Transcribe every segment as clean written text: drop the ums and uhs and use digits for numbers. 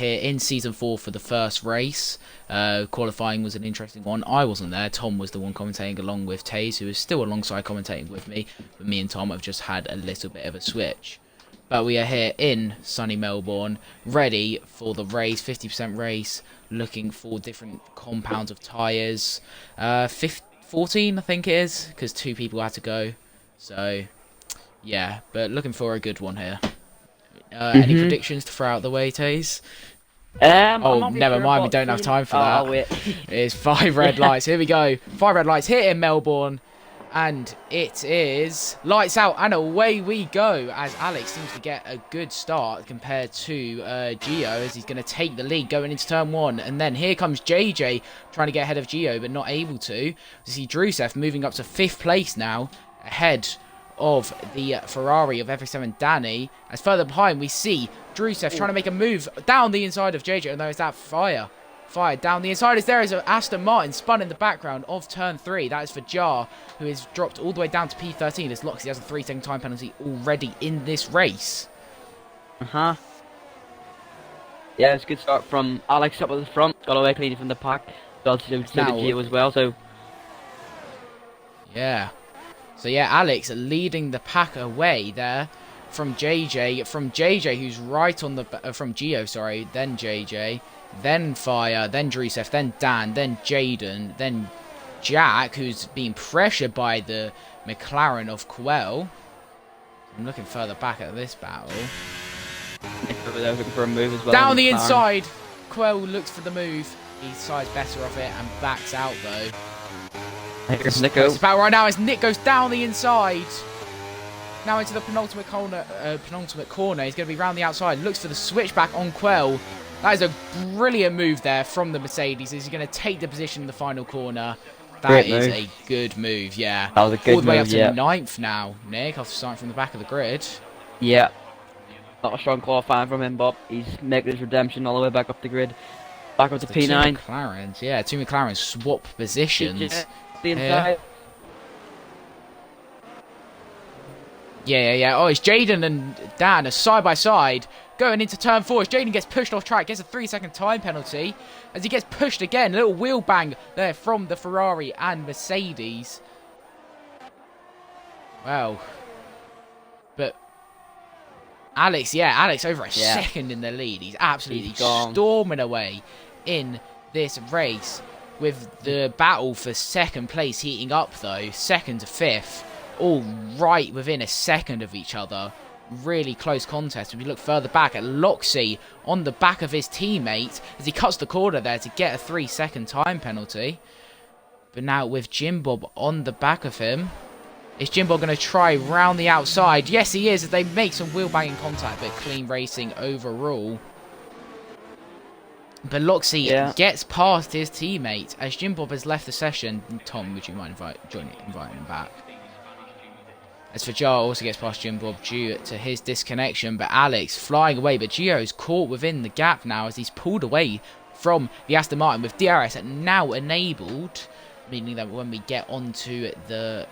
here in season 4 for the first race. Qualifying was an interesting one. I wasn't there. Tom was the one commentating along with Taze, who is still alongside commentating with me. But me and Tom have just had a little bit of a switch. But we are here in sunny Melbourne, ready for the race, 50% race, looking for different compounds of tyres. 14, I think it is, because 2 people had to go. So, yeah, but looking for a good one here. Any predictions to throw out the way, Taze? Oh, never mind. We don't have time for that. It's 5 red lights. Here we go. 5 red lights here in Melbourne. And it is lights out and away we go, as Alex seems to get a good start compared to Gio, as he's going to take the lead going into turn 1. And then here comes JJ trying to get ahead of Gio, but not able to. You see Drusev moving up to 5th place now, ahead of the Ferrari of FX7 Danny. As further behind we see Drusev trying to make a move down the inside of JJ, and there's that fire down the inside, as there is an Aston Martin spun in the background of turn 3. That is for Jar, who is dropped all the way down to P13, as Loxy has a 3-second time penalty already in this race. Yeah, it's a good start from Alex up at the front, got away clean from the pack, so did Gio as well, so... Yeah. So yeah, Alex leading the pack away there from JJ, who's right on the... from Gio, sorry, then JJ, then Fire, then Drusev, then Dan, then Jaden, then Jack, who's being pressured by the McLaren of Quell. I'm looking further back at this battle. Looking for a move as well. Down the inside! Quell looks for the move. He sides better of it and backs out though. Here's Nico. It's about right now as Nick goes down the inside. Now into the penultimate corner. He's going to be round the outside. Looks for the switchback on Quell. That is a brilliant move there from the Mercedes. He's going to take the position in the final corner. That is a good move, yeah. That was a good move, all the way up to 9th now, Nick, after starting from the back of the grid. Yeah. Not a strong qualifying from him, but he's making his redemption all the way back up the grid. Back up to P9. 2 McLarens, yeah. 2 McLarens swap positions. The inside. Yeah. Oh, it's Jaden and Dan are side by side going into turn 4 as Jaden gets pushed off track, gets a 3-second time penalty as he gets pushed again. A little wheel bang there from the Ferrari and Mercedes. Well, but Alex over a second in the lead. He's absolutely storming away in this race, with the battle for 2nd place heating up though. 2nd to 5th, all right within a second of each other. Really close contest. If you look further back at Loxy on the back of his teammate as he cuts the corner there to get a 3-second time penalty. But now with Jim Bob on the back of him, is Jim Bob going to try round the outside? Yes, he is, as they make some wheel banging contact, but clean racing overall. But Loxy gets past his teammate as Jim Bob has left the session. Tom, would you mind inviting him back? As for Jar, also gets past Jim Bob due to his disconnection, but Alex flying away, but Gio's caught within the gap now as he's pulled away from the Aston Martin with DRS now enabled, meaning that when we get onto the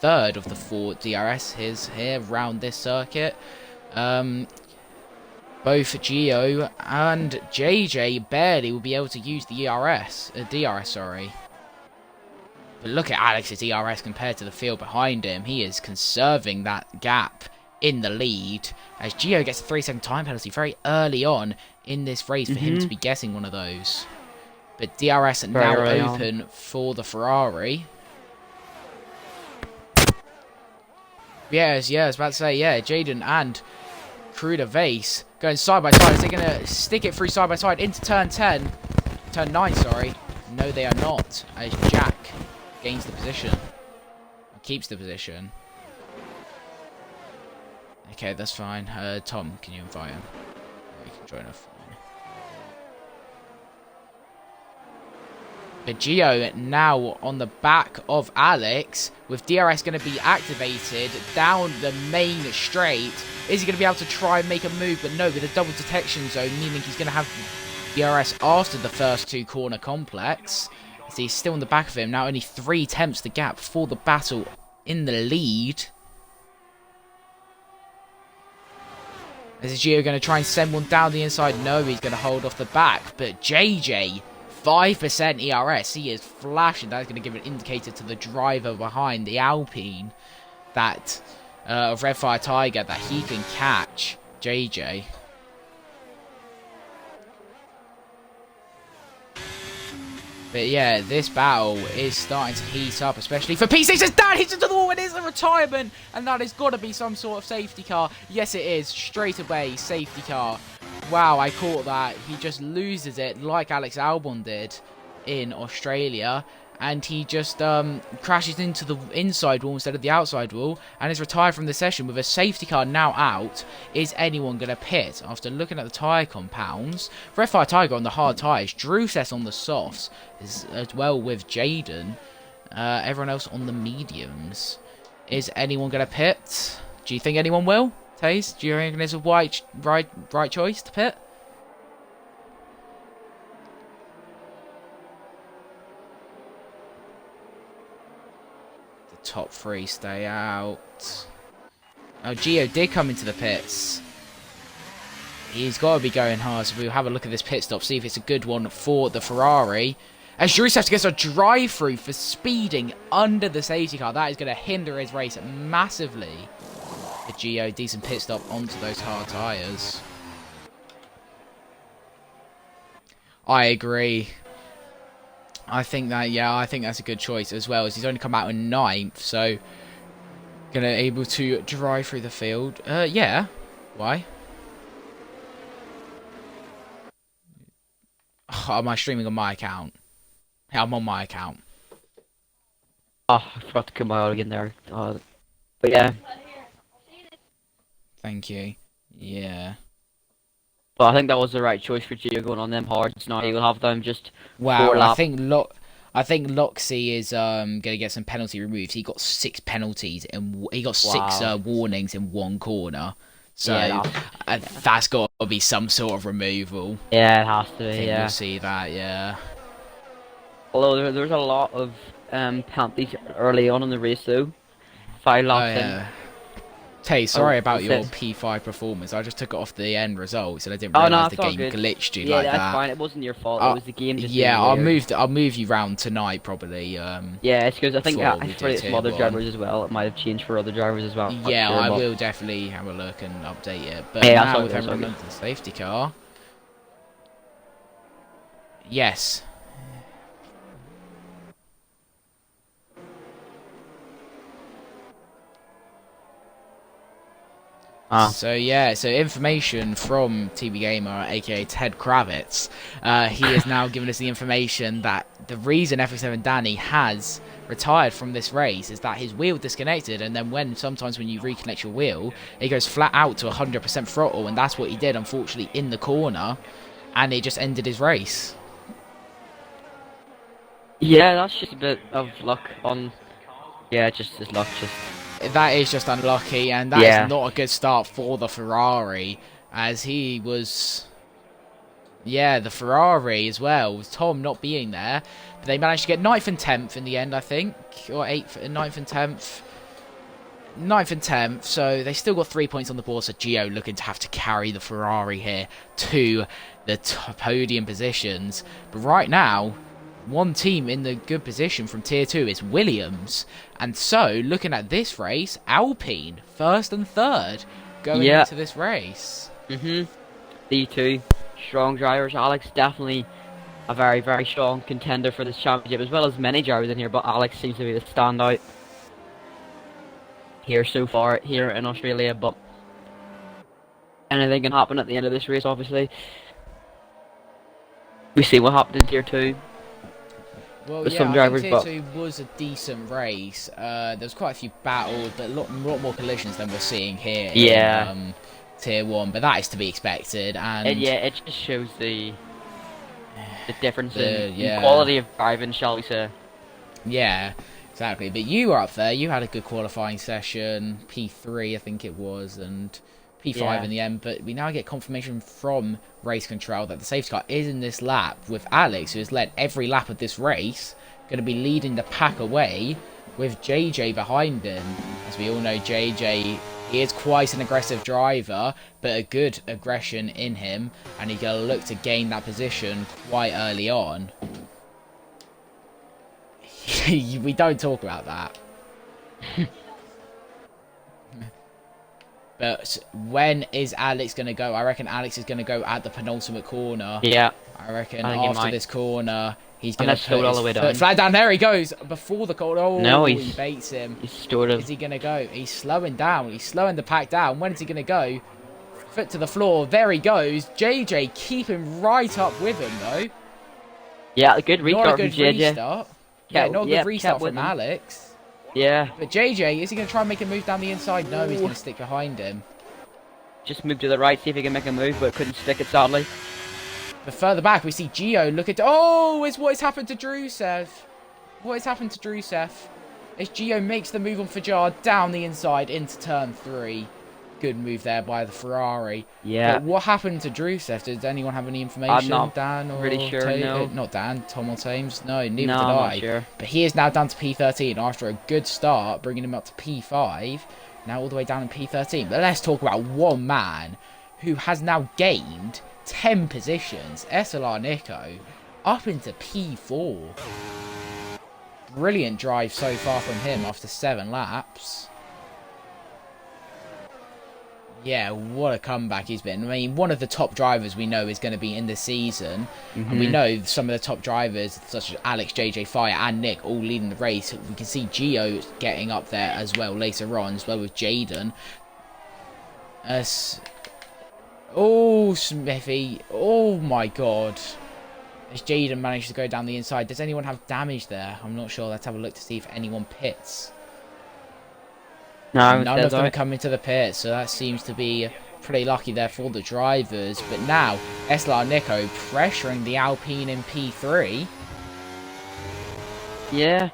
3rd of the 4 DRS here around this circuit, both Gio and JJ barely will be able to use the DRS, sorry. But look at Alex's DRS compared to the field behind him. He is conserving that gap in the lead as Gio gets a 3-second time penalty very early on in this race for him to be getting one of those. But DRS now open for the Ferrari. Yeah, I was about to say, Jaden and Cruder Vase going side by side. Is they going to stick it through side by side into turn 9, sorry. No, they are not, as Jack gains the position. Or keeps the position. Okay, that's fine. Tom, can you invite him? Or you can join us. But Gio now on the back of Alex, with DRS going to be activated down the main straight. Is he going to be able to try and make a move? But no, with a double detection zone, meaning he's going to have DRS after the first 2 corner complex. So he's still in the back of him. Now only 3 attempts the gap for the battle in the lead. Is Gio going to try and send one down the inside? No, he's going to hold off the back. But JJ, 5% ERS. He is flashing. That's going to give an indicator to the driver behind the Alpine that of Red Fire Tiger that he can catch JJ. But yeah, this battle is starting to heat up, especially for P6. As Dan hits into the wall, it is a retirement, and that has got to be some sort of safety car. Yes, it is. Straight away, safety car. Wow, I caught that. He just loses it like Alex Albon did in Australia. And he just crashes into the inside wall instead of the outside wall and is retired from the session with a safety car now out. Is anyone going to pit? After looking at the tyre compounds, Red Fire Tiger on the hard tyres, Druses on the softs, as well with Jaden. Everyone else on the mediums. Is anyone going to pit? Do you think anyone will? Taze, do you think there's a right choice to pit? Top three stay out. Oh, Gio did come into the pits. He's got to be going hard, so we'll have a look at this pit stop, see if it's a good one for the Ferrari. As Drusev gets a drive-through for speeding under the safety car. That is going to hinder his race massively. The Gio, decent pit stop onto those hard tyres. I agree. I think that's a good choice as well, as he's only come out in 9th, so able to drive through the field. Yeah. Why? Oh, am I streaming on my account? Yeah, I'm on my account. Oh, I forgot to come my out again there. But yeah. Thank you. Yeah. But I think that was the right choice for Gio going on them hards. Now you'll have them just. Wow, I think Loxy is gonna get some penalty removed. He got 6 penalties and he got 6 warnings in one corner. So yeah, that's got to be some sort of removal. Yeah, it has to be. I think you'll see that. Yeah. Although there's a lot of penalties early on in the race though. 5 laps in. Tay, sorry about your P5 performance. I just took it off the end results and I didn't realise the game glitched you like that. Yeah, that's fine. It wasn't your fault. It was the game. Just I'll move you round tonight probably. Yeah, it's because I think for some other drivers as well. It might have changed for other drivers as well. Yeah, I will definitely have a look and update it. But now with everyone into the safety car. Yes. So information from TV Gamer, aka Ted Kravitz. He has now given us the information that the reason FX7 Danny has retired from this race is that his wheel disconnected, and then sometimes when you reconnect your wheel, it goes flat out to 100% throttle, and that's what he did, unfortunately, in the corner, and it just ended his race. Yeah, that's just a bit of luck on. Yeah, just his luck, That is just unlucky, and that is not a good start for the Ferrari, as he was... Yeah, the Ferrari as well, with Tom not being there. But they managed to get 9th and 10th in the end, I think. Or 9th and 10th. 9th and 10th, so they still got 3 points on the board, so Gio looking to have to carry the Ferrari here to the podium positions. But right now, one team in the good position from Tier 2 is Williams. And so, looking at this race, Alpine, 1st and 3rd, going into this race. The 2 strong drivers. Alex definitely a very, very strong contender for this championship, as well as many drivers in here, but Alex seems to be the standout here so far, here in Australia, but anything can happen at the end of this race, obviously. We see what happened in Tier 2. Well, yeah, I think Tier 2 was a decent race. There was quite a few battles, but a lot more collisions than we're seeing here in Tier 1, but that is to be expected. And it just shows the difference in quality of driving, shall we say. Yeah, exactly. But you were up there. You had a good qualifying session, P3 I think it was, and P5 in the end. But we now get confirmation from Race Control that the safety car is in this lap, with Alex, who has led every lap of this race, going to be leading the pack away, with JJ behind him. As we all know, JJ He is quite an aggressive driver, but a good aggression in him, and he's going to look to gain that position quite early on. We don't talk about that. But when is Alex going to go? I reckon Alex is going to go at the penultimate corner. Yeah. I reckon I think he after might. this corner, he's going to Unless slow put all his the way foot down. flat down. There he goes, before the corner. Oh, No, he baits him. He's sort of. Is he going to go? He's slowing down. He's slowing the pack down. When is he going to go? Foot to the floor. There he goes. JJ keeping right up with him, though. Yeah, a good Not a restart good from JJ. restart. Yeah, not a good restart kept with from him. Alex. Yeah, But JJ, is he going to try and make a move down the inside? No, he's Ooh. going to stick behind him. just moved to the right, see if he can make a move, but couldn't stick it sadly. But further back, we see Gio look at... Oh, it's what has happened to Drusev. What has happened to Drusev? As Gio makes the move on Fajar down the inside into turn 3. Good move there by the Ferrari. Yeah. But what happened to Drusev? Does anyone have any information? not Dan or really sure, no. Not Dan, Tom or Tames? No, neither No, did I'm I. not sure. But he is now down to P13 after a good start, bringing him up to P5. Now all the way down in P13. But let's talk about one man who has now gained 10 positions. SLR Nico up into P4. Brilliant drive so far from him after 7 laps. Yeah, what a comeback he's been. I mean, one of the top drivers we know is going to be in the season. And we know some of the top drivers, such as Alex, JJ, Fire, and Nick, all leading the race. We can see Gio getting up there as well later on, as well with Jaden. Oh, Smithy. Oh, my God. As Jaden managed to go down the inside. Does anyone have damage there? I'm not sure. Let's have a look to see if anyone pits. No, None of them come into the pit, so that seems to be pretty lucky there for the drivers. But now, SLR Nico pressuring the Alpine in P3. Yeah.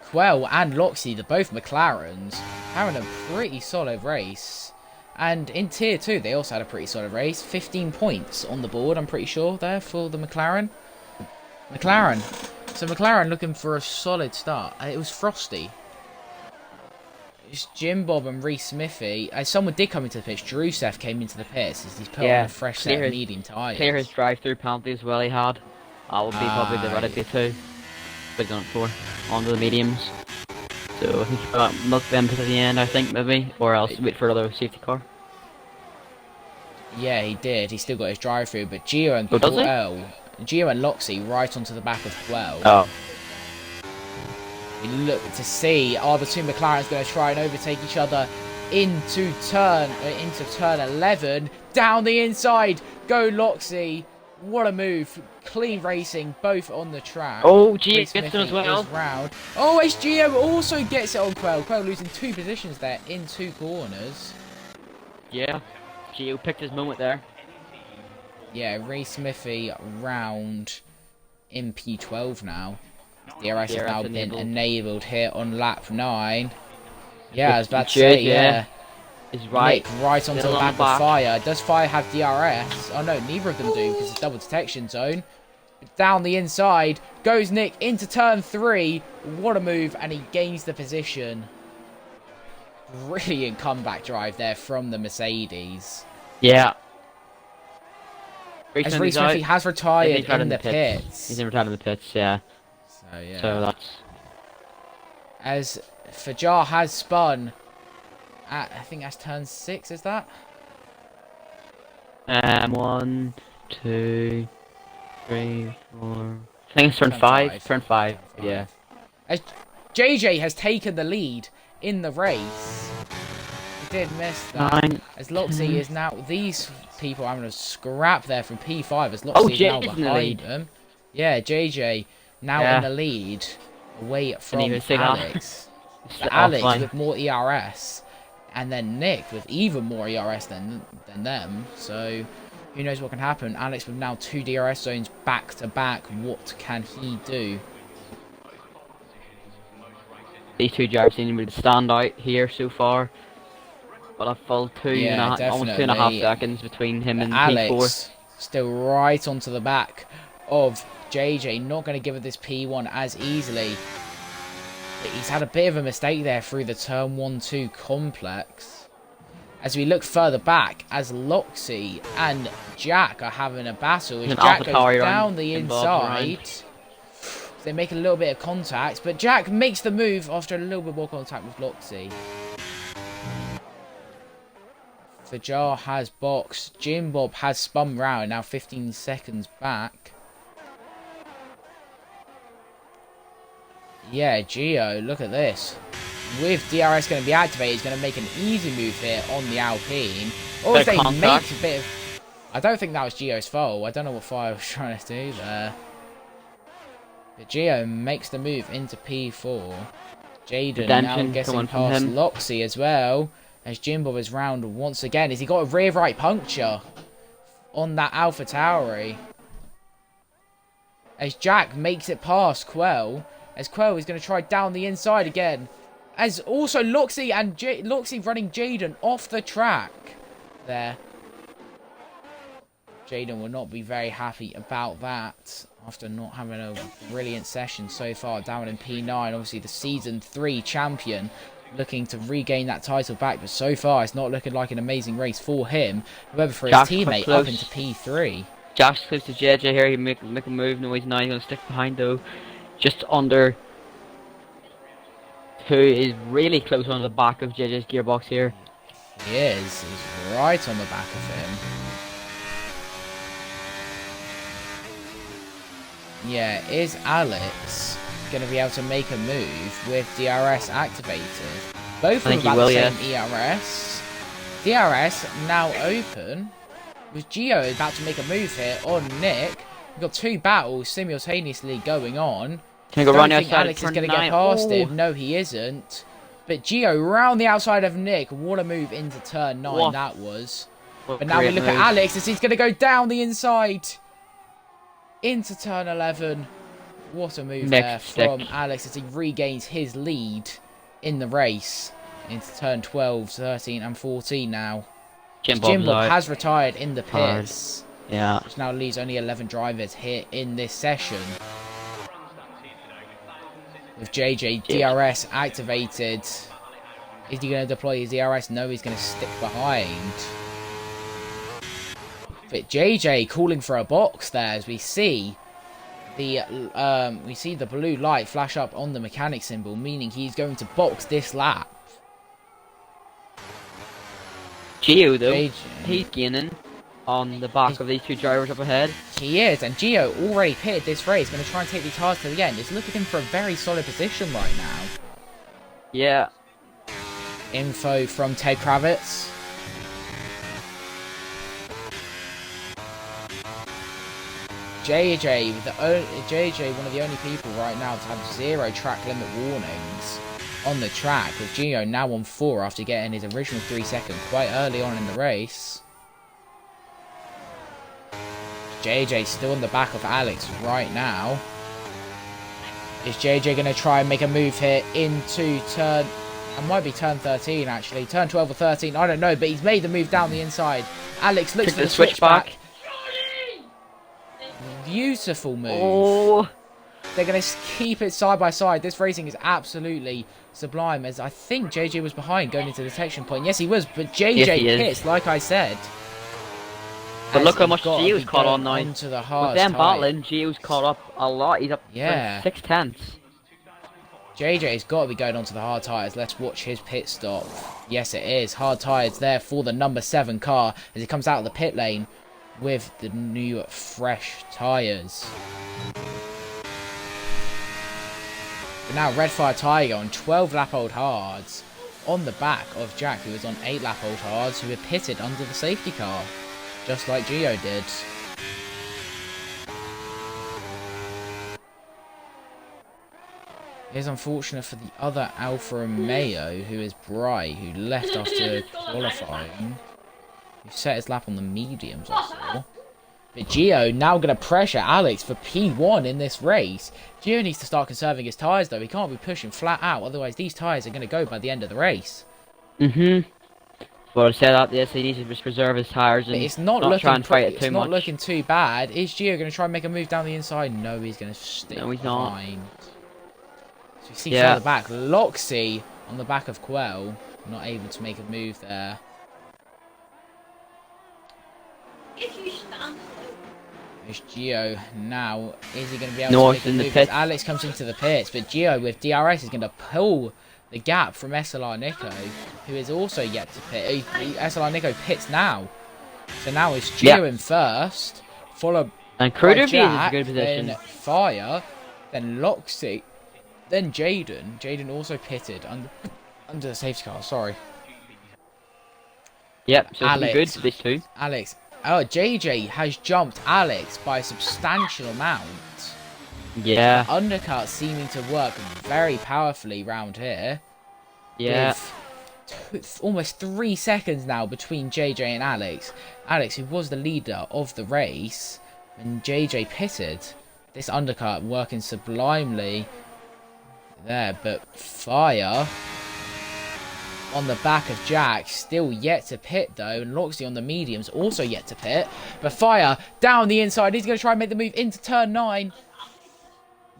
Quell and Loxy, the both McLarens, having a pretty solid race. And in Tier 2, they also had a pretty solid race. 15 points on the board, I'm pretty sure, there for the McLaren. So McLaren looking for a solid start. It was Frosty. It's Jim Bob and Reese Smithy. Someone did come into the pitch. Drusev came into the pits as he's put on a fresh set of medium tyres. Clear his drive-through penalty as well he had. That would be probably the right idea too. But he's done it for. Onto the mediums. So he milk them to the end, I think, maybe. Or else wait for another safety car. Yeah, he did. He's still got his drive-through. But Gio and does he? Gio and Loxy right onto the back of Quell. Oh. We look to see, are the two McLarens going to try and overtake each other into turn 11. Down the inside, go Loxy. What a move. Clean racing, both on the track. Oh, Gio Reece gets them as Smithy well. is round. Oh, it's Gio also gets it on Quell. Quell losing 2 positions there in 2 corners. Yeah. Gio picked his moment there. Yeah, Reece Smithy round in P12 now. DRS has now been enabled here on lap 9. Yeah, I was about to say, yeah. Is right. Nick right onto the back of Fire. Does Fire have DRS? Oh no, neither of them do because it's double detection zone. Down the inside goes Nick into turn 3. What a move, and he gains the position. Brilliant comeback drive there from the Mercedes. Yeah. As Reece Smithy has retired in the pits. He's retired in the pits, yeah. So yeah. So that's... As Fajar has spun at, I think that's turn 6, is that? 1, 2, 3, 4... I think it's turn 5. Turn 5, yeah. As JJ has taken the lead in the race. He did miss that. 9. As Loxy is now... These people are having a scrap there from P5 as Loxy is now behind them. Yeah, JJ now in the lead. Away from Alex. Alex with more ERS. And then Nick with even more ERS than them. So who knows what can happen. Alex with now 2 DRS zones back to back. What can he do? These two drivers seem to stand out here so far. But a full almost 2.5 seconds between him and Alex P4. Still right onto the back of JJ. Not going to give it this P1 as easily. But he's had a bit of a mistake there through the turn 1-2 complex. As we look further back, as Loxy and Jack are having a battle, as Jack goes down the inside, they make a little bit of contact, but Jack makes the move after a little bit more contact with Loxy. Fajar has boxed, Jim Bob has spun round, now 15 seconds back. Yeah, Gio, look at this. With DRS going to be activated, he's going to make an easy move here on the Alpine. Or if they make a bit of... I don't think that was Gio's fault. I don't know what Fire was trying to do there. But Gio makes the move into P4. Jaden now getting past Loxy as well. As Jimbo is round once again. Has he got a rear right puncture on that Alpha Tauri? As Jack makes it past Quell. As Quell is going to try down the inside again. As also Loxy and Loxy running Jaden off the track. There. Jaden will not be very happy about that. After not having a brilliant session so far. Down in P9. Obviously the Season 3 champion. Looking to regain that title back. But so far it's not looking like an amazing race for him. However, for his teammate up into P3. Josh close to JJ here. He make a move. No, he's not. He's going to stick behind though. Just under, who is really close on the back of JJ's gearbox here. He is. He's right on the back of him. Yeah, is Alex going to be able to make a move with DRS activated? Both of them have the same ERS. DRS now open. With Gio about to make a move here on Nick. We've got two battles simultaneously going on. Can I go round the outside? Alex is going to get past him. No, he isn't. But Gio round the outside of Nick. What a move into turn 9 that was. But now we look at Alex as he's going to go down the inside into turn 11. What a move there from Alex as he regains his lead in the race into turn 12, 13 and 14 now. Jimbo has retired in the pits. Yeah. Which now leaves only 11 drivers here in this session. With JJ DRS activated. Is he going to deploy his DRS? No, he's going to stick behind. But JJ calling for a box there as we see the blue light flash up on the mechanic symbol, meaning he's going to box this lap. Gio though, he's gaining on the back of these two drivers up ahead. He is, and Gio already pitted this race, going to try and take these cars to the end. It's looking for a very solid position right now. Yeah. Info from Ted Kravitz. JJ, one of the only people right now to have 0 track limit warnings on the track, with Gio now on 4 after getting his original 3 seconds quite early on in the race. JJ still in the back of Alex right now. Is JJ going to try and make a move here into turn... It might be turn 13 actually. Turn 12 or 13, I don't know. But he's made the move down the inside. Alex looks for the switchback. Beautiful move. Oh. They're going to keep it side by side. This racing is absolutely sublime, as I think JJ was behind going into the detection point. Yes, he was, but JJ pits, like I said. But look how much Gio's caught on now. With them battling, Gio's caught up a lot. He's up 6/10. JJ's got to be going onto the hard tyres. Let's watch his pit stop. Yes, it is. Hard tyres there for the number 7 car as he comes out of the pit lane with the new fresh tyres. But now Redfire Tiger on 12 lap old hards on the back of Jack, who was on 8 lap old hards, who had pitted under the safety car, just like Gio did. It is unfortunate for the other Alfa Romeo, who is Bry, who left after qualifying. He set his lap on the mediums, I saw. But Gio now going to pressure Alex for P1 in this race. Gio needs to start conserving his tyres though. He can't be pushing flat out, otherwise these tyres are going to go by the end of the race. Well, I said that, yes, he needs to just preserve his tyres and it's not try and fight it too much. It's not looking too bad. Is Gio going to try and make a move down the inside? No, he's going to stick behind. So you see Yeah. further back, Loxy on the back of Quell, not able to make a move there. There's Gio now. Is he going to be able to North make a in the move? pit. As Alex comes into the pits, but Gio with DRS is going to pull the gap from SLR Nico, who is also yet to pit. SLR Nico pits now. So now it's Gio in first, followed And by Cruder is in a Jack, good position. then Fire, then Loxy, then Jaden. Jaden also pitted under the safety car, sorry. Yep, so it's Alex. good for these two. Alex. Oh, JJ has jumped Alex by a substantial amount. Yeah. Undercut seeming to work very powerfully round here. Yeah. With almost 3 seconds now between JJ and Alex. Alex, who was the leader of the race, when JJ pitted, this undercut working sublimely there, but Fire on the back of Jack, still yet to pit though, and Loxy on the mediums also yet to pit. But Fire down the inside, he's going to try and make the move into turn 9.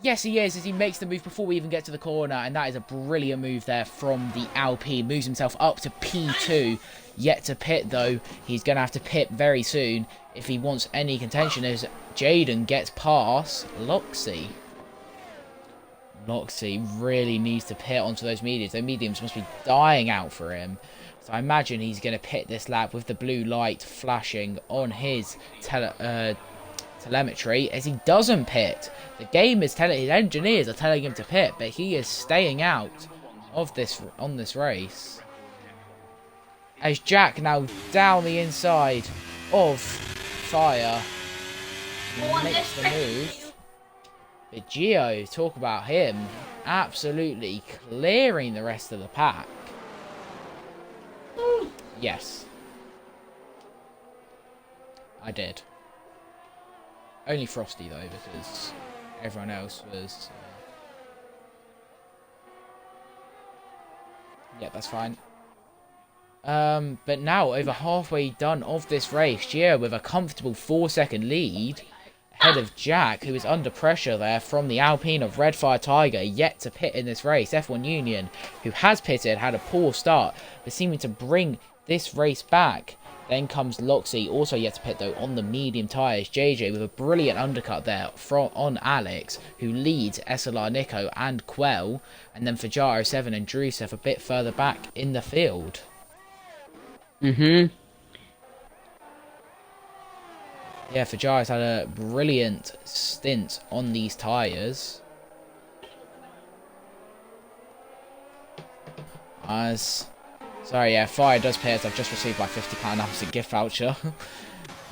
Yes, he is, as he makes the move before we even get to the corner, and that is a brilliant move there from the Alpine. Moves himself up to P2, yet to pit though. He's going to have to pit very soon if he wants any contention, as Jaden gets past Loxy. Loxy really needs to pit onto those mediums. Those mediums must be dying out for him. So I imagine he's going to pit this lap with the blue light flashing on his telemetry as he doesn't pit. The game is telling, his engineers are telling him to pit, but he is staying out of this on this race. As Jack now down the inside of Fire makes the move. But Gio, talk about him, absolutely clearing the rest of the pack. Yes. I did. Only Frosty though, because everyone else was... yeah, that's fine. But now, over halfway done of this race, Gio with a comfortable 4-second lead, ahead of Jack, who is under pressure there from the Alpine of Redfire Tiger, yet to pit in this race. F1 Union, who has pitted, had a poor start, but seeming to bring this race back. Then comes Loxy, also yet to pit though, on the medium tyres. JJ with a brilliant undercut there on Alex, who leads SLR Nico and Quell. And then Fajar 07 and Drusev a bit further back in the field. Yeah, Fajar's had a brilliant stint on these tyres. Sorry, yeah, Fire does pay as I've just received my £50 Amazon gift voucher.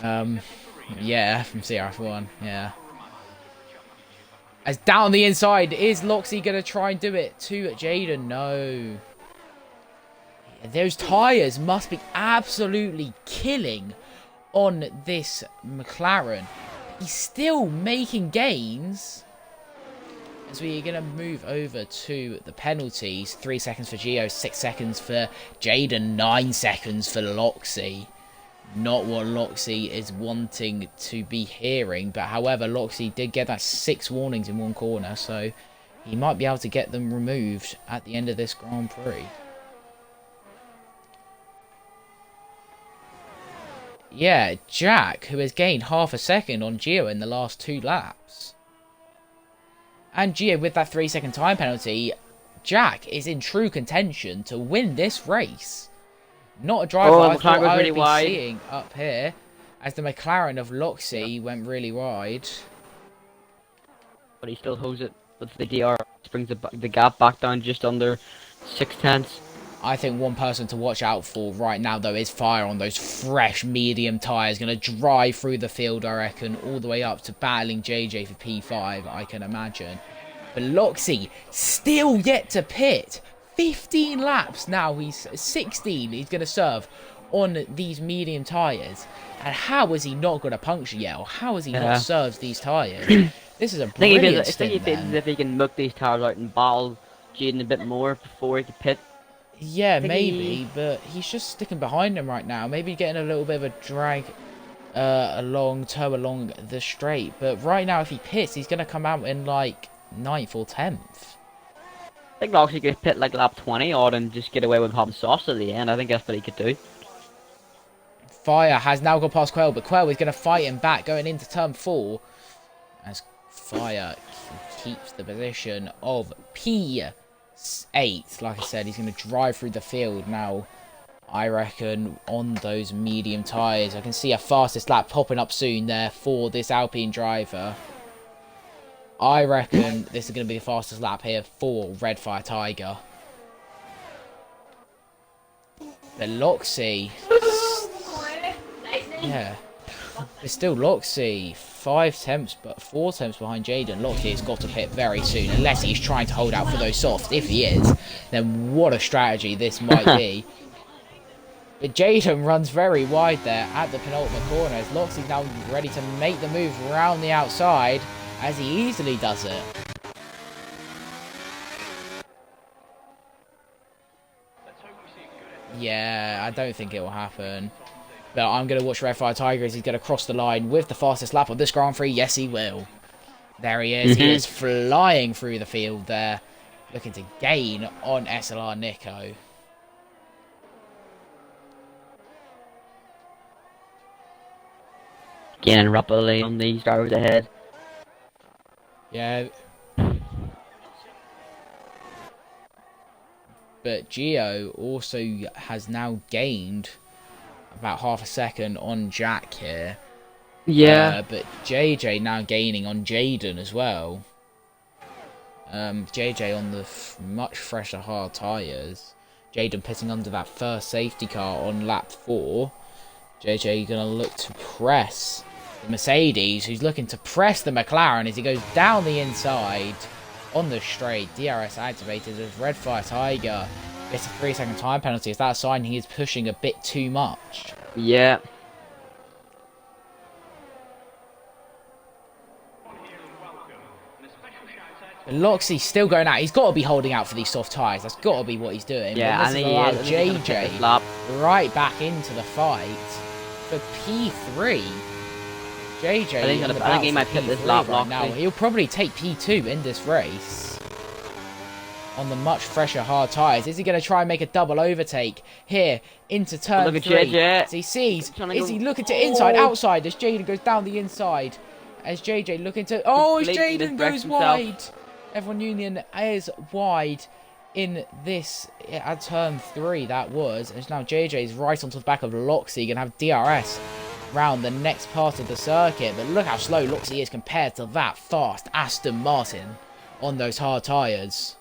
Yeah, from CRF1, yeah. As down the inside, is Loxy going to try and do it to Jaden? No. Those tyres must be absolutely killing on this McLaren. He's still making gains. As we're going to move over to the penalties. 3 seconds for Gio, 6 seconds for Jaden, 9 seconds for Loxy. Not what Loxy is wanting to be hearing. But however, Loxy did get that 6 warnings in one corner. So he might be able to get them removed at the end of this Grand Prix. Yeah, Jack, who has gained half a second on Gio in the last 2 laps. And Gio, with that 3-second time penalty, Jack is in true contention to win this race. Not a driver I thought I would be seeing up here, as the McLaren of Loxy went really wide. But he still holds it with the DR. Brings the gap back down just under 0.6. I think one person to watch out for right now, though, is Fire on those fresh medium tyres. Going to drive through the field, I reckon, all the way up to battling JJ for P5, I can imagine. But Loxy still yet to pit. 15 laps now. He's 16. He's going to serve on these medium tyres. And how has he not got a puncture yet? Or how has he not served these tyres? This is a brilliant stint. I think he feels as if he can muck these tyres out and battle Jaden a bit more before he can pit. Yeah, maybe, but he's just sticking behind him right now. Maybe getting a little bit of a drag along the straight. But right now, if he pits, he's going to come out in like 9th or 10th. I think Loxley could pit like lap 20 odd and just get away with having softs at the end. I think that's what he could do. Fire has now gone past Quail, but Quail is going to fight him back going into turn 4 as Fire keeps the position of P8. Like I said, he's going to drive through the field now. I reckon on those medium tyres. I can see a fastest lap popping up soon there for this Alpine driver. I reckon this is going to be the fastest lap here for Red Fire Tiger. But Loxley... Yeah. It's still Loxley. 5 tenths, but 4 tenths behind Jaden. Loxley has got to pit very soon, unless he's trying to hold out for those softs. If he is, then what a strategy this might be. But Jaden runs very wide there at the penultimate corner as Loxley's now ready to make the move around the outside as he easily does it. Yeah, I don't think it will happen. But I'm going to watch Red Fire Tiger as he's going to cross the line with the fastest lap of this Grand Prix. Yes, he will. There he is. He is flying through the field there. Looking to gain on SLR Nico. Gaining rapidly on these drivers ahead. Yeah. But Gio also has now gained about half a second on Jack here. Yeah. But JJ now gaining on Jaden as well. JJ on the much fresher hard tyres. Jaden pitting under that first safety car on lap 4. JJ going to look to press the Mercedes, who's looking to press the McLaren as he goes down the inside on the straight. DRS activated as Red Fire Tiger gets a 3-second time penalty. Is that a sign he is pushing a bit too much? Yeah. Loxley's still going out. He's got to be holding out for these soft tyres. That's got to be what he's doing. Yeah, but this and has he allowed is. JJ right back into the fight for P3. JJ, I think he might pit this lap right now. Loxley. He'll probably take P2 in this race on the much fresher hard tyres. Is he going to try and make a double overtake here into turn 3? As he sees, is he looking to inside, outside as Jaden goes down the inside? As JJ looking to... Oh, as Jaden goes wide. Everyone Union is wide in this at turn 3, that was. And now JJ's right onto the back of Loxley. Going to have DRS round the next part of the circuit. But look how slow Loxley is compared to that fast Aston Martin on those hard tyres.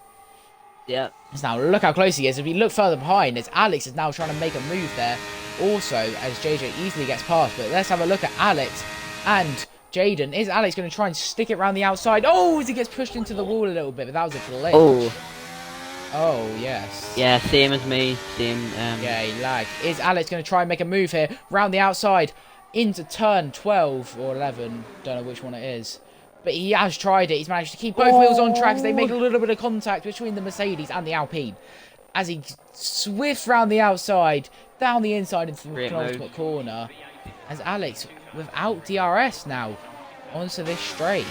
Yeah. So now look how close he is. If you look further behind, as Alex is now trying to make a move there. Also, as JJ easily gets past. But let's have a look at Alex and Jaden. Is Alex going to try and stick it around the outside? Oh, as he gets pushed into the wall a little bit. But that was a glitch. Oh. Oh, yes. Yeah, same as me. Same. Yeah, he lagged. Is Alex going to try and make a move here? Round the outside into turn 12 or 11. Don't know which one it is. But he has tried it. He's managed to keep both wheels on track as they make a little bit of contact between the Mercedes and the Alpine. As he swifts round the outside, down the inside into the penultimate corner. As Alex, without DRS now, onto this straight.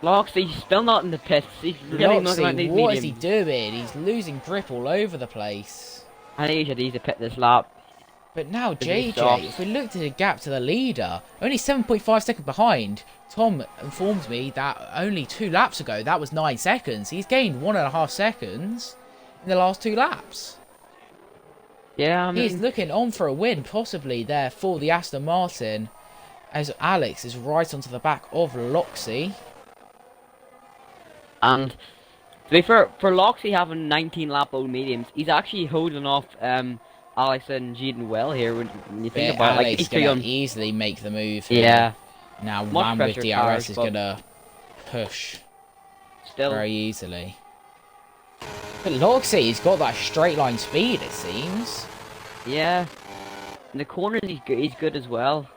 Loxley's still not in the pits. He's really not about these what is he mediums. doing? He's losing grip all over the place. I think he should easily pit this lap. But now Really JJ, soft. if we look at the gap to the leader, only 7.5 seconds behind. Tom informs me that only 2 laps ago, that was 9 seconds. He's gained 1.5 seconds in the last 2 laps. Yeah, I mean, He's looking on for a win, possibly there for the Aston Martin, as Alex is right onto the back of Loxley. and to be fair, for Loxley having 19 lap old mediums, he's actually holding off Alex and Jaden well here when you think about it. Like, Alex these two going to young... easily make the move here. Yeah, Now Much one with better DRS cars, is but- going to push still. very easily. But Loxley's got that straight line speed, it seems. Yeah. In the corners, he's good as well.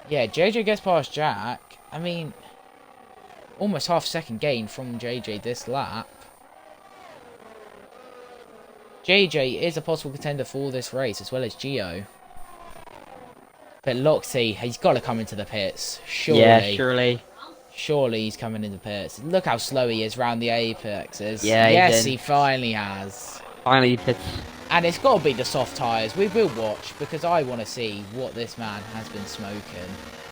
Yeah, JJ gets past Jack. I mean, almost half a second gain from JJ this lap. JJ is a possible contender for this race, as well as Gio. But Loxley, he's got to come into the pits. Surely. Yeah, surely. Surely he's coming into pits. Look how slow he is round the apexes. Yeah, yes, he's in. he finally has. Finally pits. And it's got to be the soft tyres. We will watch because I want to see what this man has been smoking.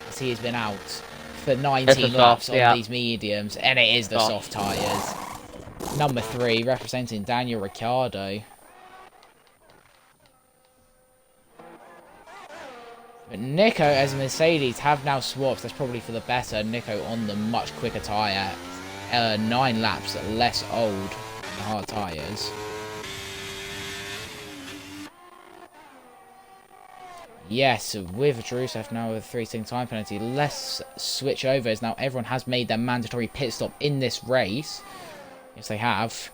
As he has been out for 19 laps on these mediums. And it is the soft tyres. Number 3, representing Daniel Ricciardo. But Nico as a Mercedes have now swapped. That's probably for the better. Nico on the much quicker tyre. 9 laps less old. The hard tyres. Yes, with Drusef now with a 3-second time penalty. Let's switch over as now everyone has made their mandatory pit stop in this race. Yes, they have.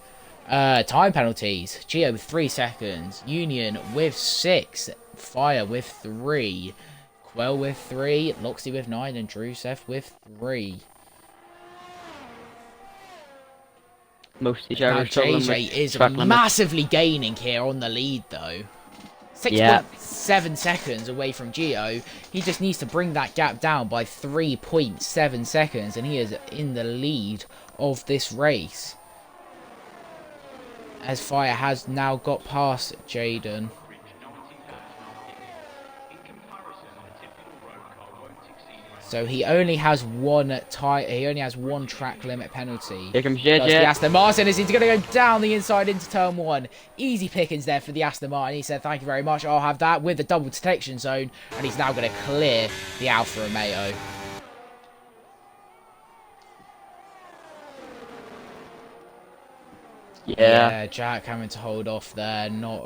Time penalties. Gio with 3 seconds. Union with 6. Fire with 3. Quell with 3. Loxley with 9. And Drusef with 3. Most of the Now drivers JJ is massively gaining here on the lead though. 6.7 seconds away from Gio. He just needs to bring that gap down by 3.7 seconds. And he is in the lead of this race. As Fire has now got past Jaden. So he only has one track limit penalty. Here comes JJ. The Aston Martin is going to go down the inside into turn 1. Easy pickings there for the Aston Martin. He said, thank you very much. I'll have that with the double detection zone. And he's now going to clear the Alfa Romeo. Yeah, Jack having to hold off there. Not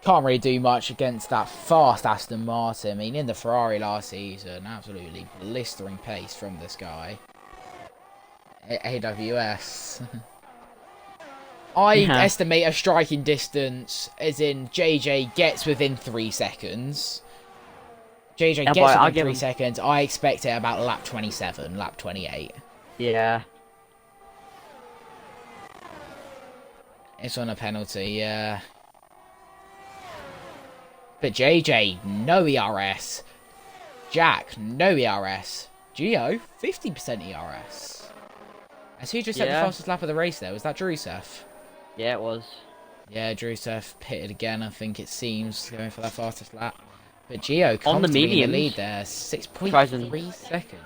can't really do much against that fast Aston Martin. I mean, in the Ferrari last season, absolutely blistering pace from this guy. AWS. I estimate a striking distance as in JJ gets within 3 seconds. JJ gets within 3 seconds. I expect it about lap 27, lap 28. Yeah. It's on a penalty, yeah. But JJ, no ERS. Jack, no ERS. Gio, 50% ERS. As who just set the fastest lap of the race there? Was that Drusef? Yeah, it was. Yeah, Drusef pitted again, I think it seems, going for that fastest lap. But Gio comfortably in the lead there, 6.3 seconds.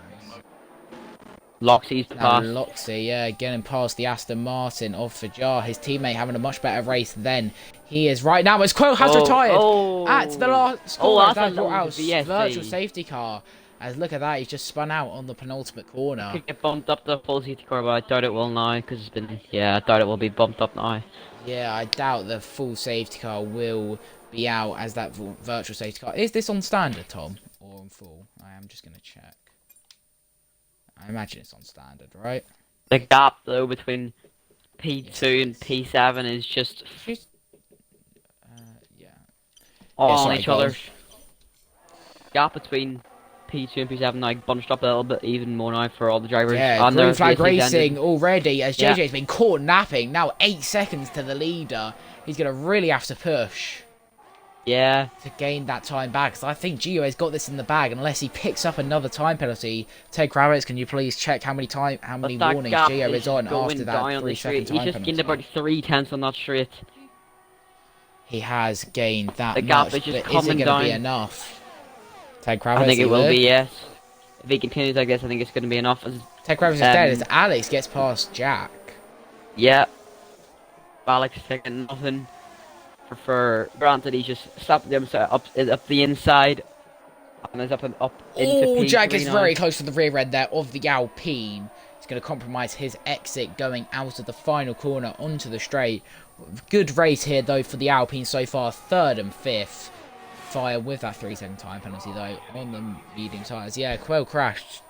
Loxley's past. Loxley, yeah, getting past the Aston Martin of Fajar. His teammate having a much better race than he is right now. As Quell has retired at the last corner. That brought out virtual safety car. As look at that, he's just spun out on the penultimate corner. Could get bumped up the full safety car, but I doubt it will now because it's been. Yeah, I doubt it will be bumped up now. Yeah, I doubt the full safety car will be out as that virtual safety car. Is this on standard, Tom, or on full? I am just going to check. I imagine it's on standard, right? The gap, though, between P2 and P7 is just... yeah. On each other. Gap between P2 and P7, like, bunched up a little bit even more now for all the drivers. Yeah, green flag racing already, as JJ's been caught napping. Now 8 seconds to the leader. He's going to really have to push. Yeah. To gain that time back. Because I think Gio has got this in the bag unless he picks up another time penalty. Ted Kravitz, can you please check how many warnings Gio is on after that 3-second time penalty? He's just gained about 3 tenths on that straight. He has gained that much, but is it going to be enough? Ted Kravitz, I think it will be, yes. If he continues like this, I think it's going to be enough. Ted Kravitz is dead as Alex gets past Jack. Yeah. Alex is taking nothing. For granted, he just stopped them up the inside, and is up into P3 Jack is very close to the rear end there of the Alpine. He's going to compromise his exit going out of the final corner onto the straight. Good race here though for the Alpine so far, 3rd and 5th. Fire with that 3-second time penalty though on the medium tyres. Yeah, Quell crashed.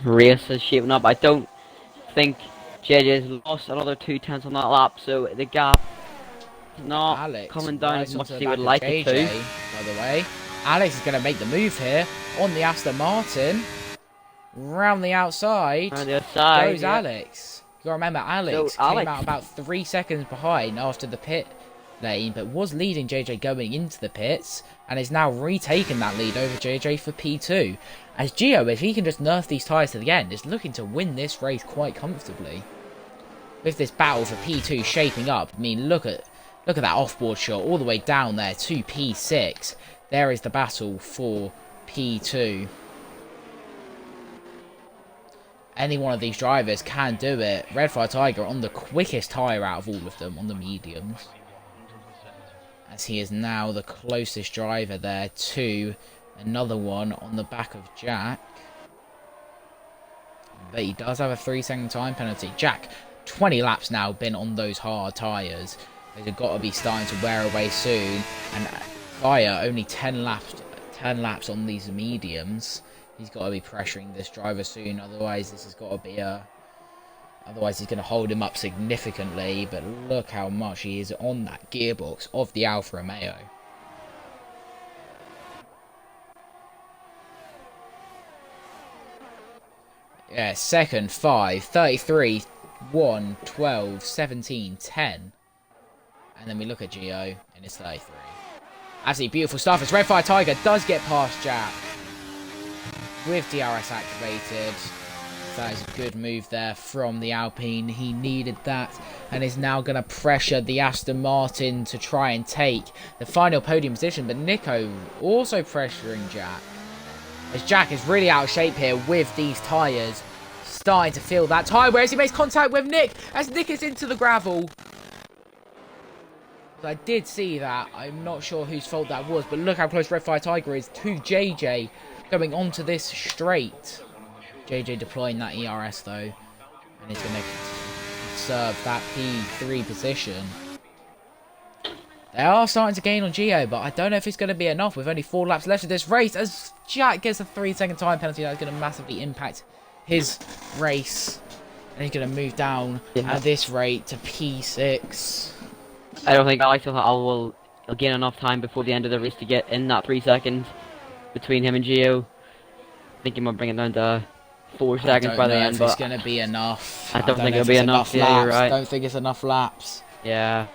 Race is shaping up. I don't think JJ's lost another 2 tenths on that lap, so the gap not Alex coming down right as much onto as the he would back like of it JJ, to. by the way. Alex is going to make the move here on the Aston Martin. Round the outside On the outside, goes yeah. Alex. You got to remember, Alex So, came Alex. out about 3 seconds behind after the pit lane, but was leading JJ going into the pits, and is now retaking that lead over JJ for P2. As Gio, if he can just nerf these tyres to the end, is looking to win this race quite comfortably. With this battle for P2 shaping up, I mean, look at that off-board shot all the way down there to P6. There is the battle for P2. Any one of these drivers can do it. Redfire Tiger on the quickest tyre out of all of them, on the mediums. As he is now the closest driver there to another one on the back of Jack. But he does have a 3-second time penalty. Jack, 20 laps now, been on those hard tyres. They've got to be starting to wear away soon. And Fire, only 10 laps on these mediums. He's got to be pressuring this driver soon, otherwise this has got to be otherwise he's going to hold him up significantly. But look how much he is on that gearbox of the Alfa Romeo. Yeah, second, 5, 33, 1, 12, 17, 10. And then we look at Gio, and it's 33. Absolutely beautiful stuff as Redfire Tiger does get past Jack. With DRS activated. That is a good move there from the Alpine. He needed that and is now going to pressure the Aston Martin to try and take the final podium position. But Nico also pressuring Jack. As Jack is really out of shape here with these tyres. Starting to feel that tyre. Whereas he makes contact with Nick. As Nick is into the gravel. I did see that. I'm not sure whose fault that was. But look how close Redfire Tiger is to JJ. Going onto this straight. JJ deploying that ERS though. And he's going to serve that P3 position. They are starting to gain on Gio, but I don't know if it's going to be enough with only 4 laps left of this race. As Jack gets a 3-second time penalty, that's going to massively impact his race. And he's going to move down at this rate to P6. I don't think Alex will gain enough time before the end of the race to get in that 3 seconds between him and Gio. I think he might bring it down to 4 seconds by the end, but it's going to be enough. I don't think know it'll if be it's enough. Yeah, laps. you're right. I don't think it's enough laps. Yeah.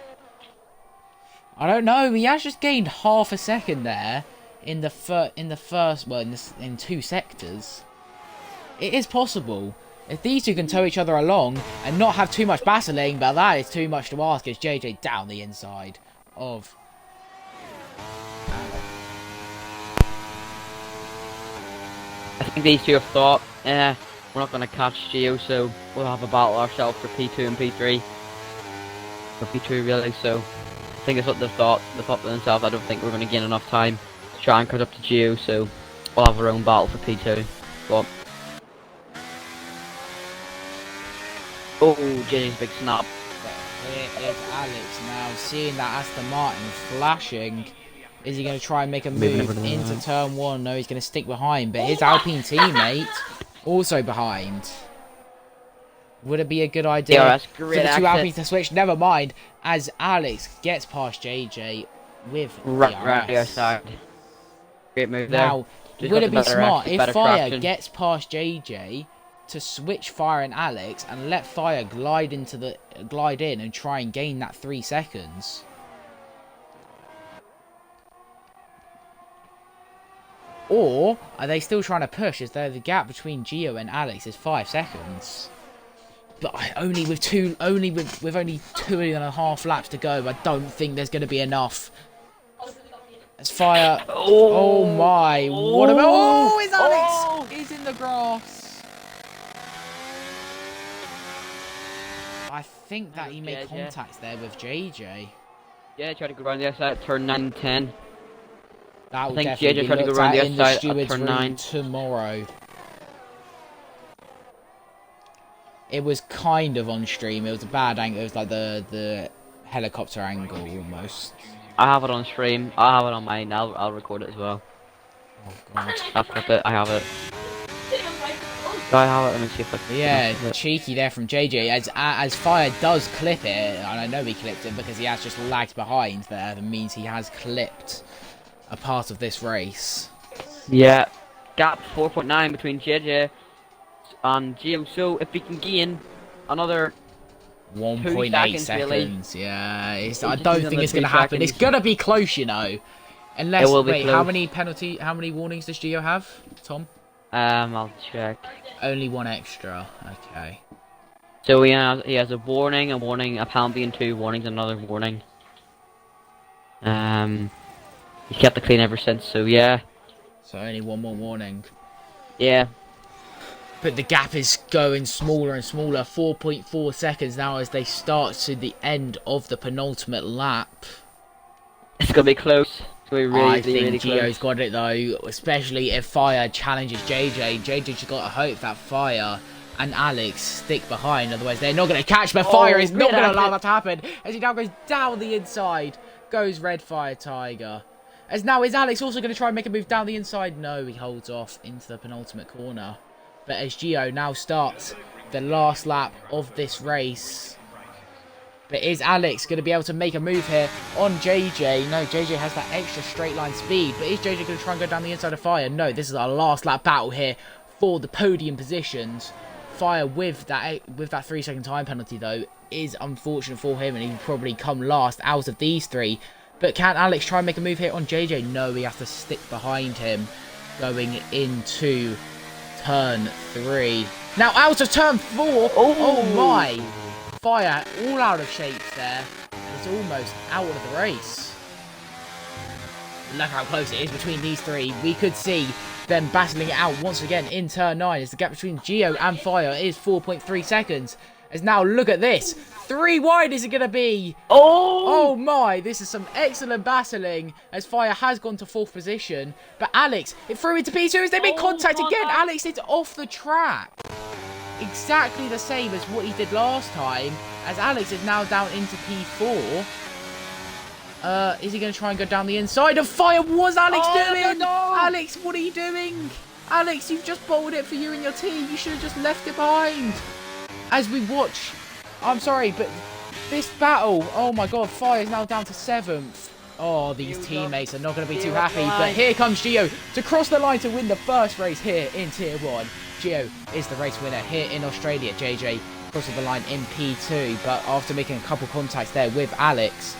I don't know. He has just gained half a second there in the first, well, in 2 sectors. It is possible. If these two can tow each other along and not have too much battling, but that is too much to ask as JJ down the inside of I think these two have thought, we're not going to catch Gio, so we'll have a battle ourselves for P2 and P3. For P2 really, so I think that's what they've thought. They thought to themselves, I don't think we're going to gain enough time to try and cut up to Gio, so we'll have our own battle for P2. But oh, JJ's big snap. Here is Alex now seeing that Aston Martin flashing. Is he going to try and make a move into turn 1? No, he's going to stick behind. But his Alpine teammate also behind. Would it be a good idea for the two Alpines to switch? Never mind. As Alex gets past JJ with right outside. Great move there. Now, would it be smart if Fire gets past JJ to switch Fire and Alex and let Fire glide in and try and gain that 3 seconds? Or are they still trying to push as though the gap between Gio and Alex is 5 seconds? But only with only 2.5 laps to go, I don't think there's going to be enough. As Fire. Oh my! What about? Oh, is Alex? He's in the grass. I think that he made contacts there with JJ. Yeah, tried to go around the outside, turn 9 and 10. That will definitely be looked at in the stewards' room tomorrow. It was kind of on stream. It was a bad angle. It was like the helicopter angle almost. I have it on stream. I have it on mine. I'll record it as well. Oh god. I'll clip it. I have it. Do I have it? Let me see if I can. Yeah, cheeky there from JJ, as Fire does clip it, and I know he clipped it because he has just lagged behind there. That means he has clipped a part of this race. Yeah, gap 4.9 between JJ and James. So if we can gain another 1.8 seconds, seconds. really. Yeah, Just I don't think under it's 2 gonna happen. It's seconds. gonna be close, you know. Unless It will be wait, close. how many warnings does Gio have, Tom? I'll check. Only one extra. Okay. So he has a warning, a penalty, and 2 warnings, another warning. He's kept it clean ever since. So yeah, So only one more warning. yeah. But the gap is going smaller and smaller. 4.4 seconds now as they start to the end of the penultimate lap. It's gonna be close. It's gonna be really, I think really Gio's close. got it though, especially if Fire challenges JJ. JJ's got to hope that Fire and Alex stick behind, otherwise they're not going to catch. But Fire is not great going to allow effort. that to happen as he now goes down the inside. Goes Red Fire Tiger. As now is Alex also going to try and make a move down the inside? No, he holds off into the penultimate corner. But as Gio now starts the last lap of this race. But is Alex going to be able to make a move here on JJ? No, JJ has that extra straight line speed. But is JJ going to try and go down the inside of Fire? No, this is our last lap battle here for the podium positions. Fire with that 3-second time penalty, though, is unfortunate for him. And he'll probably come last out of these 3. But can Alex try and make a move here on JJ? No, he has to stick behind him going into turn 3. Now out of turn 4. Oh my. Fire all out of shape there. And it's almost out of the race. Look how close it is between these 3. We could see them battling it out once again in turn 9 as the gap between Gio and Fire is 4.3 seconds. As now look at this. 3 wide is it going to be? Oh my, this is some excellent battling as Fire has gone to 4th position. But Alex, it threw into P2 as they make contact again. Alex is off the track. Exactly the same as what he did last time, as Alex is now down into P4. Is he going to try and go down the inside of Fire? What's Alex doing? No. Alex, what are you doing? Alex, you've just bowled it for you and your team. You should have just left it behind. As we watch, I'm sorry, but this battle, oh my god, Fire is now down to 7th. Oh, these teammates are not going to be too happy, but here comes Gio to cross the line to win the first race here in Tier 1. Gio is the race winner here in Australia. JJ crosses the line in P2, but after making a couple contacts there with Alex,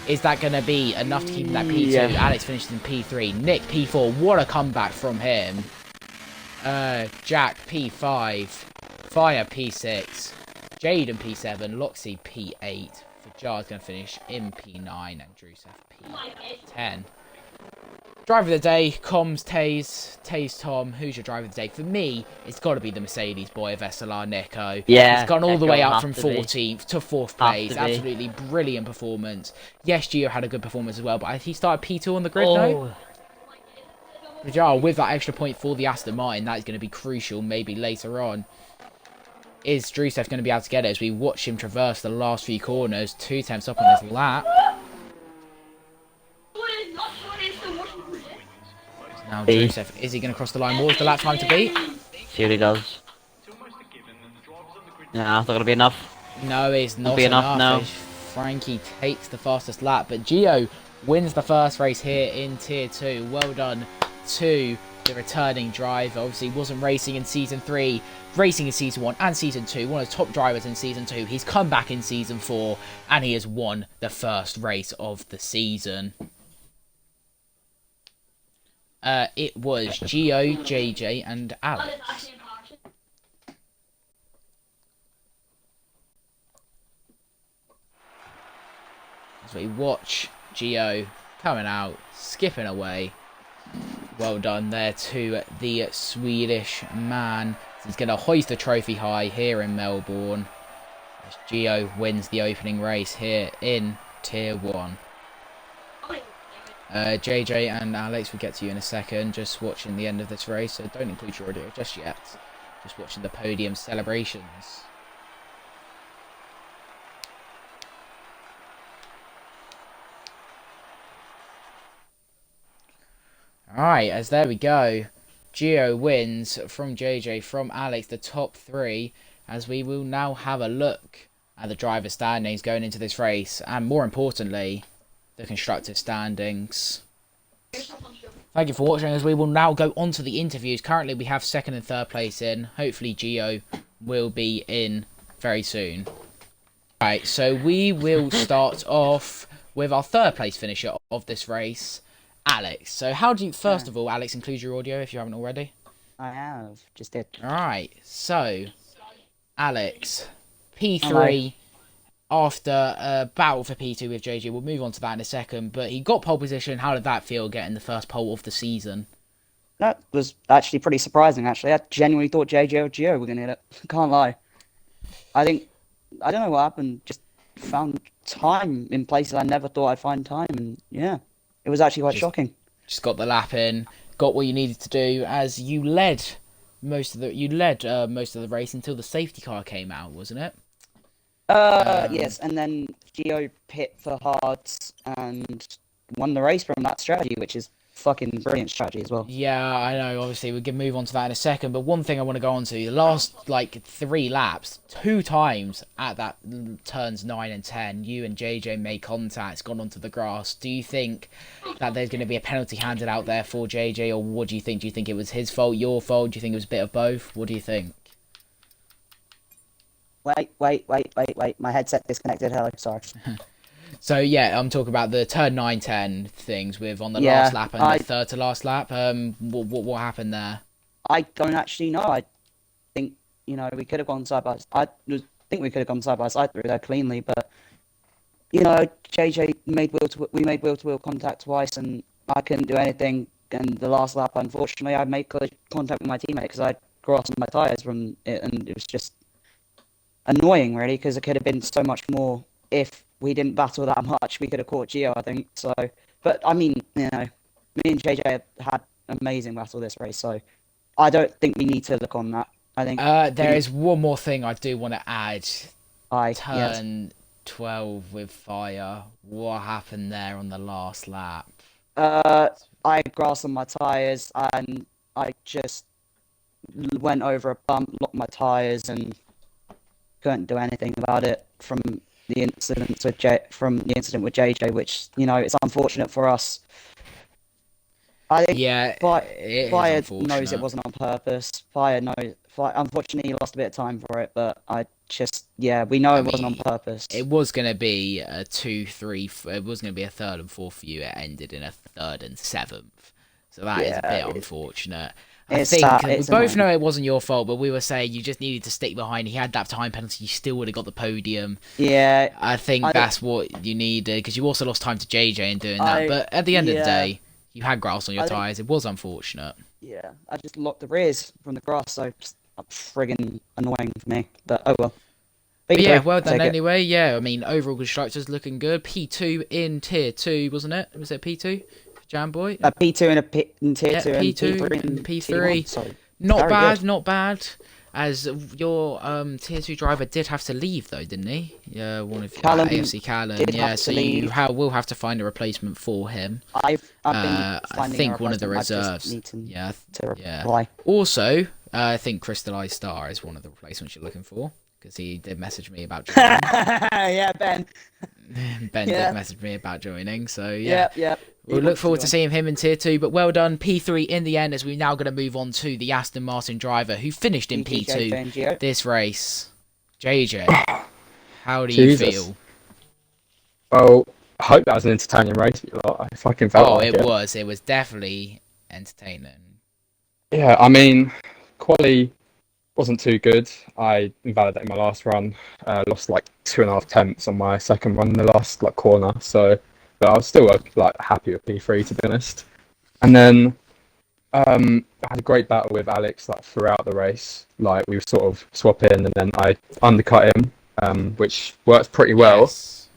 is that going to be enough to keep him that P2? Yeah. Alex finishes in P3. Nick P4, what a comeback from him. Jack P5, Fire P6, Jaden P7, Loxy P8. Fajar's going to finish in P9 and Drusef P10. Driver of the day, Comms, Taze Tom. Who's your driver of the day? For me, it's got to be the Mercedes boy of SLR, Nico. Yeah, He's gone all the way up Nico from has to be. 14th to 4th Has place. to be. Absolutely brilliant performance. Yes, Gio had a good performance as well, but he started P2 on the grid, though. Fajar, with that extra point for the Aston Martin, that is going to be crucial maybe later on. Is Drusef going to be able to get it as we watch him traverse the last few corners? 2 tenths up on his lap. Now Drusef, is he going to cross the line? What was the lap time to beat? See what he does. Nah, it's not gonna be enough. No, it's not be enough, no. as Frankie takes the fastest lap, but Gio wins the first race here in Tier 2. Well done to the returning driver. Obviously, wasn't racing in Season 3, racing in Season 1 and Season 2. One of the top drivers in Season 2. He's come back in Season 4, and he has won the first race of the season. It was Gio, JJ, and Alex. As we watch Gio coming out, skipping away. Well done there to the Swedish man. He's going to hoist the trophy high here in Melbourne. As Gio wins the opening race here in Tier 1. JJ and Alex, we'll get to you in a second. Just watching the end of this race, so don't include your audio just yet. Just watching the podium celebrations. Alright, as there we go. Gio wins from JJ, from Alex, the top three, as we will now have a look at the driver standings going into this race, and more importantly, the constructor standings. Thank you for watching, as we will now go on to the interviews. Currently we have second and third place in. Hopefully Gio will be in very soon. Right, so we will start off with our third place finisher of this race, Alex. So how do you, first of all, Alex, include your audio if you haven't already? I have, just did. Alright, so, Alex, P3 after a battle for P2 with JJ. We'll move on to that in a second, but he got pole position. How did that feel, getting the first pole of the season? That was actually pretty surprising, actually. I genuinely thought JJ or Gio were going to hit it. Can't lie. I don't know what happened, just found time in places I never thought I'd find time, and yeah, it was actually quite shocking. Just got the lap in, got what you needed to do, as you led most of the race until the safety car came out, wasn't it? Yes, and then Gio pit for hards and won the race from that strategy, which is fucking brilliant strategy as well. Yeah, I know. Obviously, we can move on to that in a second. But one thing I want to go on to, the last 3 laps, 2 times at that turns 9 and 10, you and JJ made contact, gone onto the grass. Do you think that there's going to be a penalty handed out there for JJ, or what do you think? Do you think it was his fault, your fault? Do you think it was a bit of both? What do you think? Wait. My headset disconnected. Hello, sorry. So yeah, I'm talking about the turn 9-10 things with on the Yeah, last lap and the third to last lap. What happened there? I don't actually know. I think, we could have gone side by side. I think we could have gone side by side through there cleanly, but, JJ we made wheel-to-wheel contact twice, and I couldn't do anything. And the last lap, unfortunately, I made contact with my teammate because I had grass on my tyres from it, and it was just annoying, really, because it could have been so much more if we didn't battle that much. We could have caught Gio, I think. So, but I mean, me and JJ had an amazing battle this race, so I don't think we need to look on that. I think there is one more thing I do want to add. Turn 12 with fire. What happened there on the last lap? I had grass on my tyres, and I just went over a bump, locked my tyres, and couldn't do anything about it from the incident with JJ, which it's unfortunate for us. I think Fire knows it wasn't on purpose. Fire knows. Unfortunately, he lost a bit of time for it, but we know it wasn't on purpose. It was going to be a 2-3. It was going to be a third and fourth for you. It ended in a third and seventh, so that is a bit unfortunate. I think we both know it wasn't your fault, but we were saying you just needed to stick behind. He had that time penalty, you still would have got the podium. Yeah, I think that's what you needed, because you also lost time to JJ in doing that. But at the end of the day, you had grass on your tyres. It was unfortunate. Yeah, I just locked the rears from the grass, so it's friggin' annoying for me. But oh well. But yeah, well done anyway. Yeah, I mean, overall constructors looking good. P2 in tier 2, wasn't it? Was it P2? Jamboy? P2 in tier 2 P2 and P3. Sorry. Not bad. As your tier 2 driver did have to leave though, didn't he? Yeah, one of AFC Callum. Yeah, so you will have to find a replacement for him. I think one of the reserves. Yeah. Also, I think Crystallized Star is one of the replacements you're looking for, because he did message me about joining. Yeah, Ben. Ben did message me about joining, so yeah. Yeah. We'll look forward to seeing him in tier 2, but well done, P3 in the end, as we're now going to move on to the Aston Martin driver who finished in P2 this race. JJ, how do you feel? Well, I hope that was an entertaining race. I fucking felt like it. It was definitely entertaining. Yeah, I mean, quali wasn't too good. I invalidated my last run, lost 2.5 tenths on my second run in the last corner, so... But I was still happy with P3, to be honest. And then I had a great battle with Alex throughout the race. We were sort of swapping, and then I undercut him, which worked pretty well.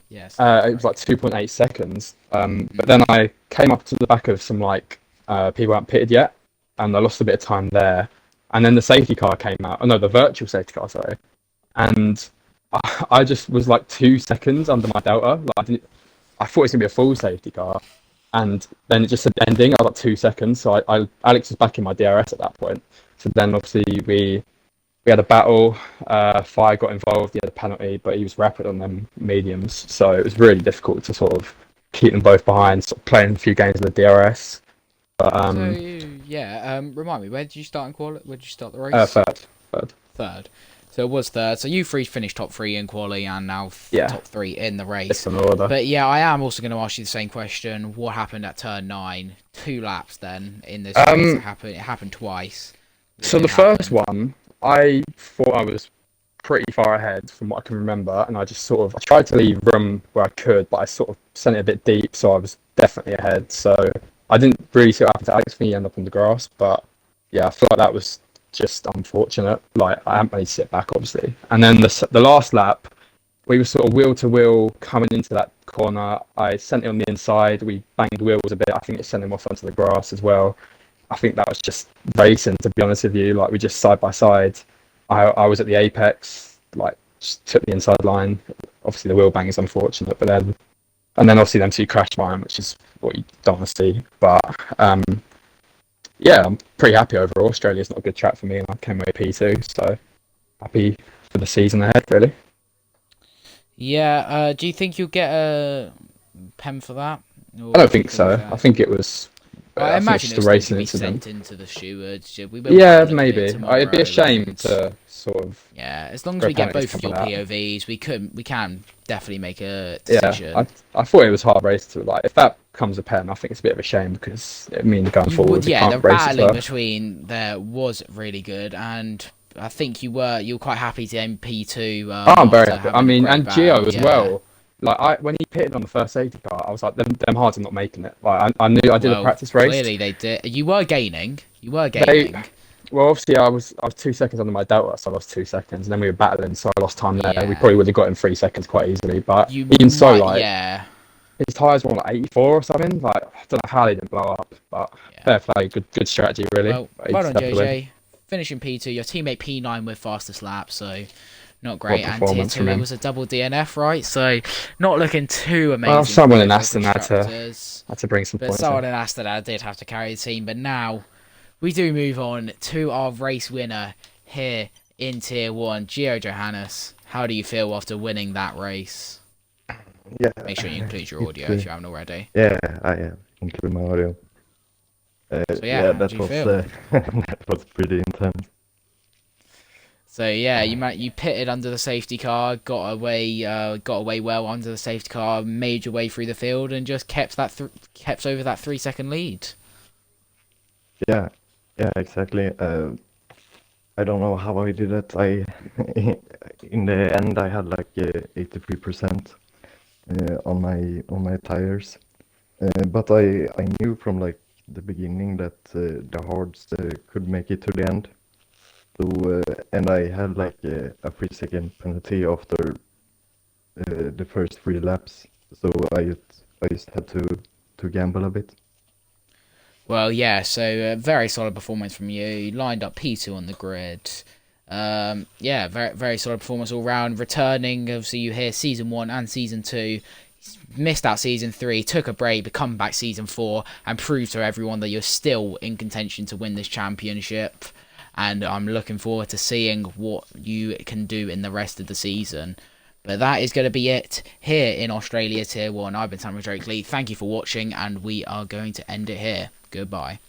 Yes. It was 2.8 seconds. But then I came up to the back of some people hadn't pitted yet, and I lost a bit of time there. And then the safety car came out. Oh no, the virtual safety car, sorry. And I just was 2 seconds under my delta. I thought it was going to be a full safety car. and then it just said ending. I was like 2 seconds, so Alex was back in my DRS at that point. So then obviously we had a battle. Fire got involved. He had a penalty, but he was rapid on them mediums, so it was really difficult to sort of keep them both behind. Sort of playing a few games with the DRS. But So yeah, remind me, where did you start in quali? Where did you start the race? third. Third. So it was third. So you three finished top three in quali and now Yeah. top three in the race. It's an order. But yeah, I am also going to ask you the same question. What happened at turn 9? 2 laps then in this race. It happened twice. So What the first happened? one, I thought I was pretty far ahead from what I can remember, and I just sort of I tried to leave room where I could, but I sort of sent it a bit deep, so I was definitely ahead. So I didn't really see what happened to Alex when he ended up on the grass, but yeah, I feel like that was just unfortunate. Like I hadn't really sit back, obviously, and then the last lap, we were sort of wheel to wheel coming into that corner. I sent it on the inside. We banged wheels a bit. I think it sent him off onto the grass as well. I think that was just racing, to be honest with you. Like we just side by side. I was at the apex, like just took the inside line. Obviously the wheel bang is unfortunate, but then obviously them two crashed mine, which is what you don't want to see. But yeah, I'm pretty happy overall. Australia's not a good track for me, and I came away P2, so happy for the season ahead, really. Yeah, do you think you'll get a pen for that? Or I don't think do you so. I think it was. I I think imagine it's it just will a still racing be incident. sent into the stewards. We will Yeah, have a look at it maybe. tomorrow It'd be a shame and- to sort of. Yeah, as long as for we get penalties both of to your come out. POVs, we can definitely make a decision. Yeah, I thought it was hard race to like. If that comes a pen, I think it's a bit of a shame because it means going forward, you Yeah, the can't race as battling well. between there was really good, and I think you were quite happy to end P2. Oh, I'm very after happy. I having a mean, great and battle, Gio as yeah. well. Like when he pitted on the first safety car, I was like, them hards are not making it. Like I knew I did a Well, practice race. Clearly they did. You were gaining. Well, obviously I was 2 seconds under my delta, so I lost 2 seconds, and then we were battling, so I lost time there. We Yeah. probably would have got in 3 seconds quite easily, but You even so, might- like yeah. his tyres were on like 84 or something. Like I don't know how they didn't blow up, but Yeah. fair play, good strategy really. Well, But he well done, deserved the win. JJ. Finishing P2, your teammate P9 with fastest lap, so not great. What And tier performance 2, from it him. was a double DNF, right? So not looking too amazing. Well, someone for in the Aston had to constructors. bring some But points. someone in. in Aston did have to carry the team. But now we do move on to our race winner here in Tier 1, Gio Johannes. How do you feel after winning that race? Yeah. Make sure you include your audio if you haven't already. Yeah, I include my audio. So yeah, how that do you was feel? that was pretty intense. So yeah, you pitted under the safety car, got away well under the safety car, made your way through the field, and just kept over that 3-second lead. Yeah, exactly. I don't know how I did it. In the end, I had like 83% on my tires, but I knew from like the beginning that the hards could make it to the end. So and I had like a 3-second penalty after the first 3 laps. So I just had to gamble a bit. Well, yeah, so very solid performance from you. You lined up P2 on the grid. Yeah, very very solid performance all round. Returning, obviously you hear Season 1 and Season 2. Missed out Season 3, took a break, but come back Season 4 and proved to everyone that you're still in contention to win this championship. And I'm looking forward to seeing what you can do in the rest of the season. But that is going to be it here in Australia Tier 1. I've been Samuel Drakeley. Thank you for watching, and we are going to end it here. Goodbye.